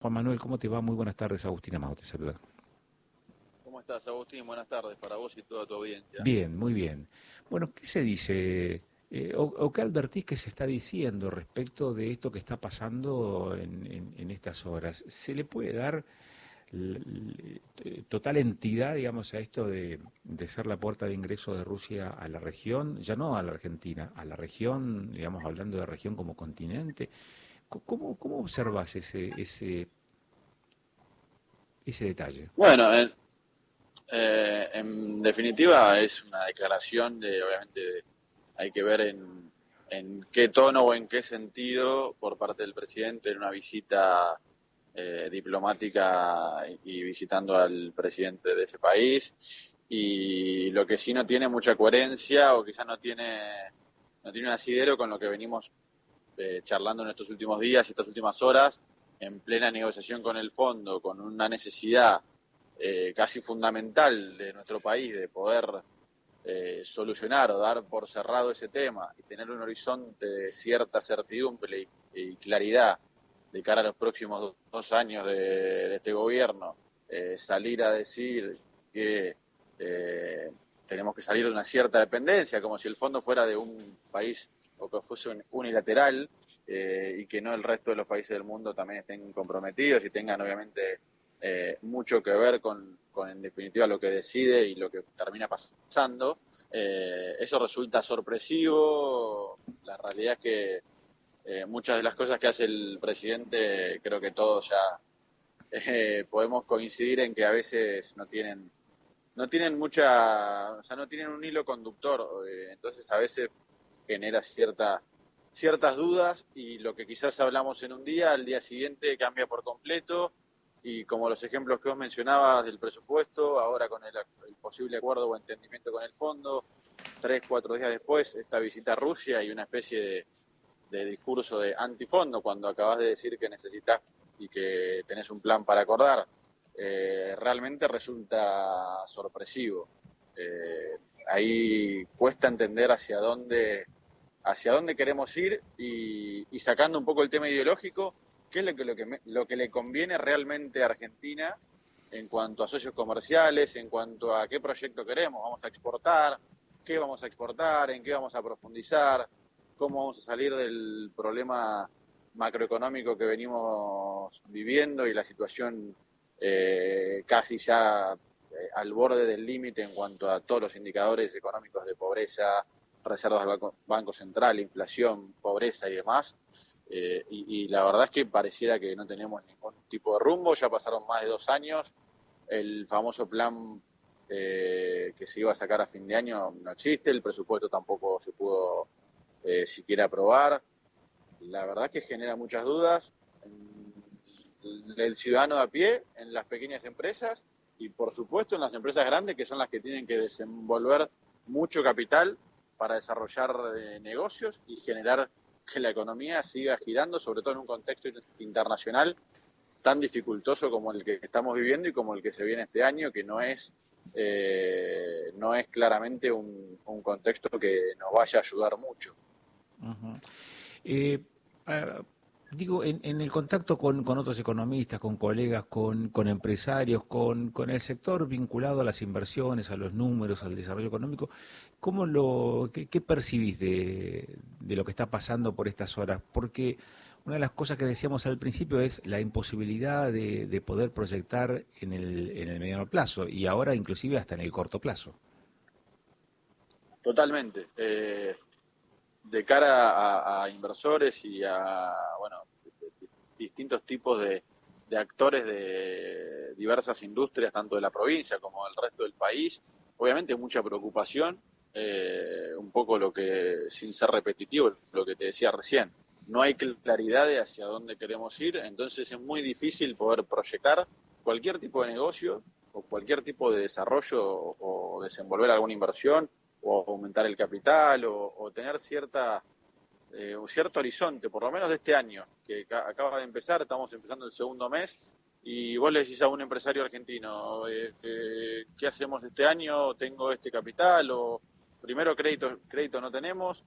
Juan Manuel, ¿cómo te va? Muy buenas tardes, Agustín Amado te saluda. ¿Cómo estás, Agustín? Buenas tardes para vos y toda tu audiencia. Bien, muy bien. Bueno, ¿qué se dice o qué advertís que se está diciendo respecto de esto que está pasando en estas horas? ¿Se le puede dar total entidad, digamos, a esto de ser la puerta de ingreso de Rusia a la región, ya no a la Argentina, a la región, digamos, hablando de región como continente? ¿Cómo observas ese detalle? Bueno, en definitiva es una declaración obviamente, hay que ver en qué tono o en qué sentido por parte del presidente en una visita diplomática y visitando al presidente de ese país. Y lo que sí no tiene mucha coherencia o quizás no tiene un asidero con lo que venimos charlando en estos últimos días y estas últimas horas, en plena negociación con el fondo, con una necesidad casi fundamental de nuestro país de poder solucionar o dar por cerrado ese tema y tener un horizonte de cierta certidumbre y claridad de cara a los próximos 2 años de este gobierno, salir a decir que tenemos que salir de una cierta dependencia, como si el fondo fuera de un país o que fuese unilateral, y que no el resto de los países del mundo también estén comprometidos y tengan obviamente mucho que ver con en definitiva lo que decide y lo que termina pasando. Eso resulta sorpresivo. La realidad es que muchas de las cosas que hace el presidente creo que todos ya podemos coincidir en que a veces no tienen mucha, o sea, no tienen un hilo conductor, entonces a veces genera ciertas dudas y lo que quizás hablamos en un día, al día siguiente cambia por completo. Y como los ejemplos que vos mencionabas del presupuesto, ahora con el posible acuerdo o entendimiento con el fondo, 3, 4 días después, esta visita a Rusia y una especie de discurso de antifondo cuando acabas de decir que necesitas y que tenés un plan para acordar, realmente resulta sorpresivo. Eh, Ahí cuesta entender hacia dónde queremos ir y sacando un poco el tema ideológico, qué es lo que le conviene realmente a Argentina en cuanto a socios comerciales, en cuanto a qué proyecto queremos, vamos a exportar, qué vamos a exportar, en qué vamos a profundizar, cómo vamos a salir del problema macroeconómico que venimos viviendo y la situación casi ya al borde del límite en cuanto a todos los indicadores económicos de pobreza, reservas del Banco Central, inflación, pobreza y demás. Y la verdad es que pareciera que no tenemos ningún tipo de rumbo. Ya pasaron más de 2 años. El famoso plan que se iba a sacar a fin de año no existe. El presupuesto tampoco se pudo siquiera aprobar. La verdad es que genera muchas dudas en el ciudadano de a pie, en las pequeñas empresas y por supuesto en las empresas grandes, que son las que tienen que desenvolver mucho capital para desarrollar negocios y generar que la economía siga girando, sobre todo en un contexto internacional tan dificultoso como el que estamos viviendo y como el que se viene este año, que no es claramente un contexto que nos vaya a ayudar mucho. Ujú. Eh, ah, Digo, en el contacto con otros economistas, con colegas, con empresarios, con el sector vinculado a las inversiones, a los números, al desarrollo económico, ¿qué percibís de lo que está pasando por estas horas? Porque una de las cosas que decíamos al principio es la imposibilidad de poder proyectar en el mediano plazo y ahora inclusive hasta en el corto plazo. Totalmente. De cara a inversores y a bueno, distintos tipos de actores de diversas industrias, tanto de la provincia como del resto del país, obviamente mucha preocupación, un poco lo que, sin ser repetitivo, lo que te decía recién, no hay claridad de hacia dónde queremos ir, entonces es muy difícil poder proyectar cualquier tipo de negocio o cualquier tipo de desarrollo o desenvolver alguna inversión o aumentar el capital o tener un cierto horizonte, por lo menos de este año, que acaba de empezar, estamos empezando el segundo mes, y vos le decís a un empresario argentino, ¿qué hacemos este año? ¿Tengo este capital? O primero crédito no tenemos,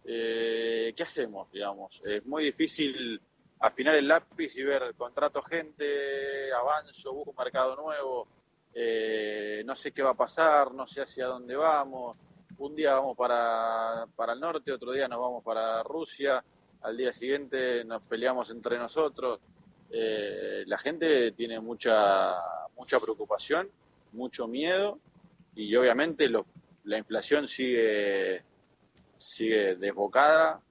¿qué hacemos? Digamos, es muy difícil afinar el lápiz y ver contrato gente, avanzo, busco un mercado nuevo, no sé qué va a pasar, no sé hacia dónde vamos. Un día vamos para el norte, otro día nos vamos para Rusia, al día siguiente nos peleamos entre nosotros. La gente tiene mucha preocupación, mucho miedo y obviamente la inflación sigue desbocada,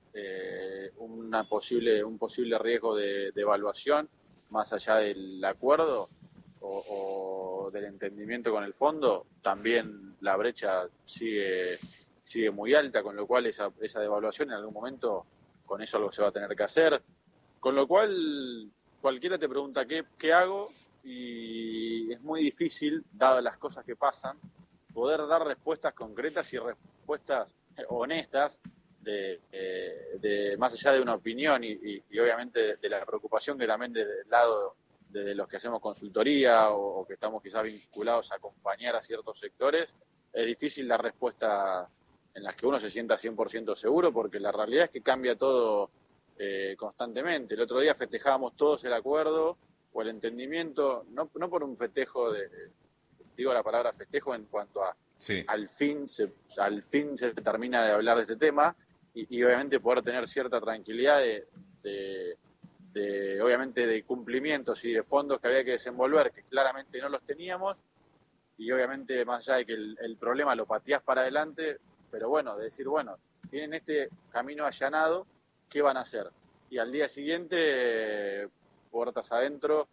un posible riesgo de devaluación más allá del acuerdo o del entendimiento con el fondo, también la brecha sigue muy alta, con lo cual esa devaluación en algún momento con eso algo se va a tener que hacer, con lo cual cualquiera te pregunta qué hago y es muy difícil, dadas las cosas que pasan, poder dar respuestas concretas y respuestas honestas de más allá de una opinión y obviamente de la preocupación que también del lado de los que hacemos consultoría o que estamos quizás vinculados a acompañar a ciertos sectores, es difícil dar respuestas en las que uno se sienta 100% seguro porque la realidad es que cambia todo constantemente. El otro día festejábamos todos el acuerdo o el entendimiento, no por un festejo digo la palabra festejo en cuanto a Sí. al fin se termina de hablar de este tema y obviamente poder tener cierta tranquilidad obviamente de cumplimientos y de fondos que había que desenvolver, que claramente no los teníamos, y obviamente más allá de que el problema lo pateás para adelante, pero bueno, de decir, bueno, tienen este camino allanado, ¿qué van a hacer? Y al día siguiente, puertas adentro,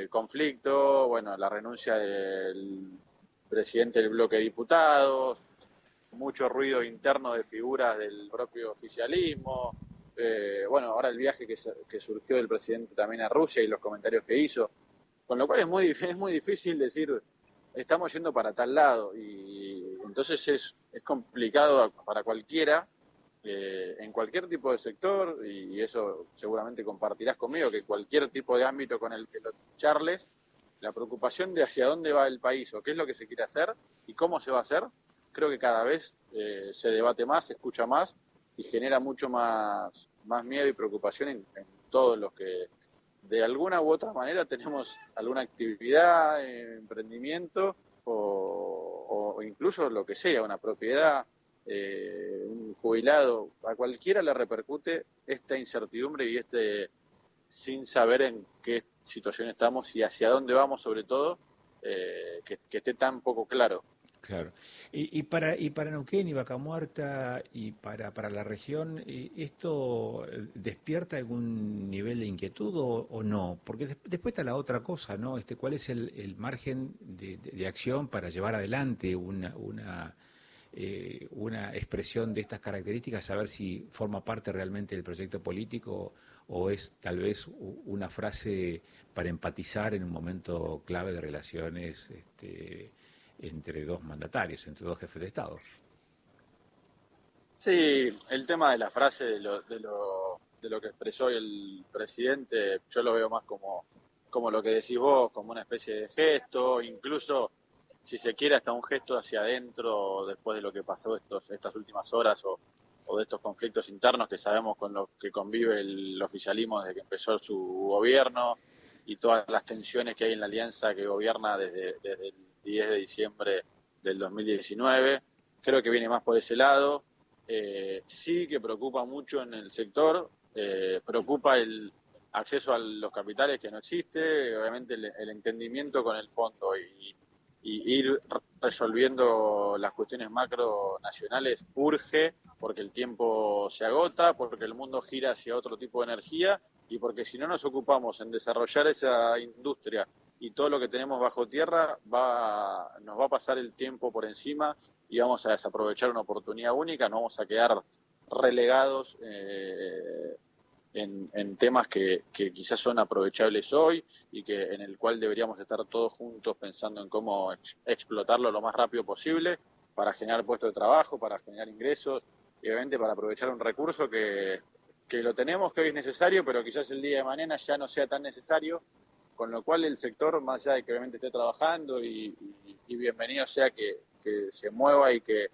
conflicto, bueno, la renuncia del presidente del bloque de diputados, mucho ruido interno de figuras del propio oficialismo, bueno, ahora el viaje que surgió del presidente también a Rusia y los comentarios que hizo, con lo cual es muy difícil decir, estamos yendo para tal lado, y entonces es complicado para cualquiera, en cualquier tipo de sector, y eso seguramente compartirás conmigo, que cualquier tipo de ámbito con el que lo charles, la preocupación de hacia dónde va el país o qué es lo que se quiere hacer y cómo se va a hacer, creo que cada vez se debate más, se escucha más y genera mucho más miedo y preocupación en todos los que de alguna u otra manera tenemos alguna actividad, emprendimiento o incluso lo que sea, una propiedad, un jubilado, a cualquiera le repercute esta incertidumbre y sin saber en qué situación estamos y hacia dónde vamos, sobre todo, que esté tan poco claro. Claro. Y para Neuquén y Vaca Muerta y para la región, ¿esto despierta algún nivel de inquietud o no? Porque después está la otra cosa, ¿no? ¿Cuál es el margen de acción para llevar adelante una expresión de estas características, saber si forma parte realmente del proyecto político o es tal vez una frase para empatizar en un momento clave de relaciones entre dos mandatarios, entre dos jefes de Estado? Sí, el tema de la frase, de lo que expresó hoy el presidente, yo lo veo más como lo que decís vos, como una especie de gesto, incluso si se quiere hasta un gesto hacia adentro después de lo que pasó estas últimas horas o de estos conflictos internos que sabemos con los que convive el oficialismo desde que empezó su gobierno y todas las tensiones que hay en la alianza que gobierna desde el 10 de diciembre del 2019. Creo que viene más por ese lado. Sí que preocupa mucho en el sector, preocupa el acceso a los capitales que no existe, obviamente el entendimiento con el fondo y ir resolviendo las cuestiones macro nacionales urge porque el tiempo se agota, porque el mundo gira hacia otro tipo de energía y porque si no nos ocupamos en desarrollar esa industria y todo lo que tenemos bajo tierra, nos va a pasar el tiempo por encima y vamos a desaprovechar una oportunidad única, nos vamos a quedar relegados en temas que quizás son aprovechables hoy y que en el cual deberíamos estar todos juntos pensando en cómo explotarlo lo más rápido posible para generar puestos de trabajo, para generar ingresos y obviamente para aprovechar un recurso que lo tenemos, que hoy es necesario, pero quizás el día de mañana ya no sea tan necesario, con lo cual el sector, más allá de que obviamente esté trabajando y bienvenido sea que se mueva y que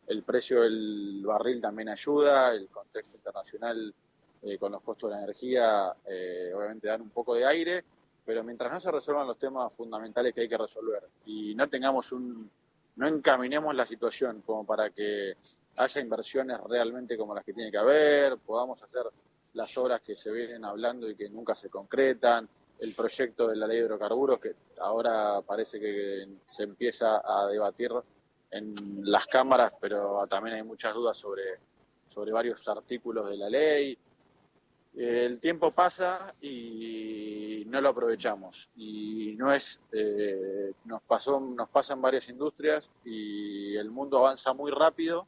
el precio del barril también ayuda, el contexto internacional con los costos de la energía, obviamente dan un poco de aire, pero mientras no se resuelvan los temas fundamentales que hay que resolver y no encaminemos la situación como para que haya inversiones realmente como las que tiene que haber, podamos hacer las obras que se vienen hablando y que nunca se concretan, el proyecto de la ley de hidrocarburos que ahora parece que se empieza a debatir en las cámaras, pero también hay muchas dudas sobre varios artículos de la ley. El tiempo pasa y no lo aprovechamos y no es nos pasa en varias industrias y el mundo avanza muy rápido,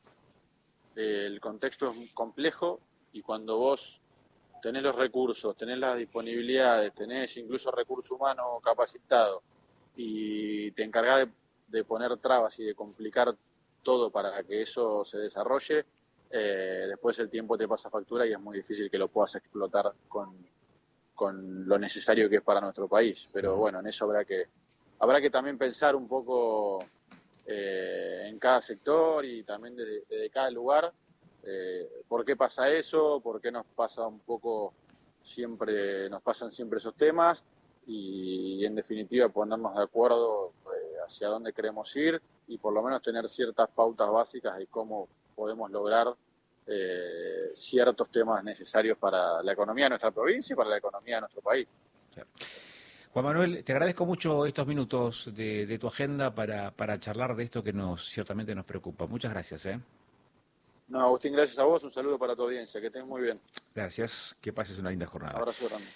el contexto es complejo y cuando vos tenés los recursos, tenés las disponibilidades, tenés incluso recurso humano capacitado y te encargás de poner trabas y de complicar todo para que eso se desarrolle, después el tiempo te pasa factura y es muy difícil que lo puedas explotar con lo necesario que es para nuestro país. Pero bueno, en eso habrá que también pensar un poco en cada sector y también desde cada lugar, por qué pasa eso, por qué nos pasan siempre esos temas y en definitiva ponernos de acuerdo hacia dónde queremos ir y por lo menos tener ciertas pautas básicas de cómo podemos lograr ciertos temas necesarios para la economía de nuestra provincia y para la economía de nuestro país. Claro. Juan Manuel, te agradezco mucho estos minutos de tu agenda para charlar de esto que ciertamente nos preocupa. Muchas gracias. No, Agustín, gracias a vos, un saludo para tu audiencia, que estés muy bien. Gracias, que pases una linda jornada. Abrazo grande.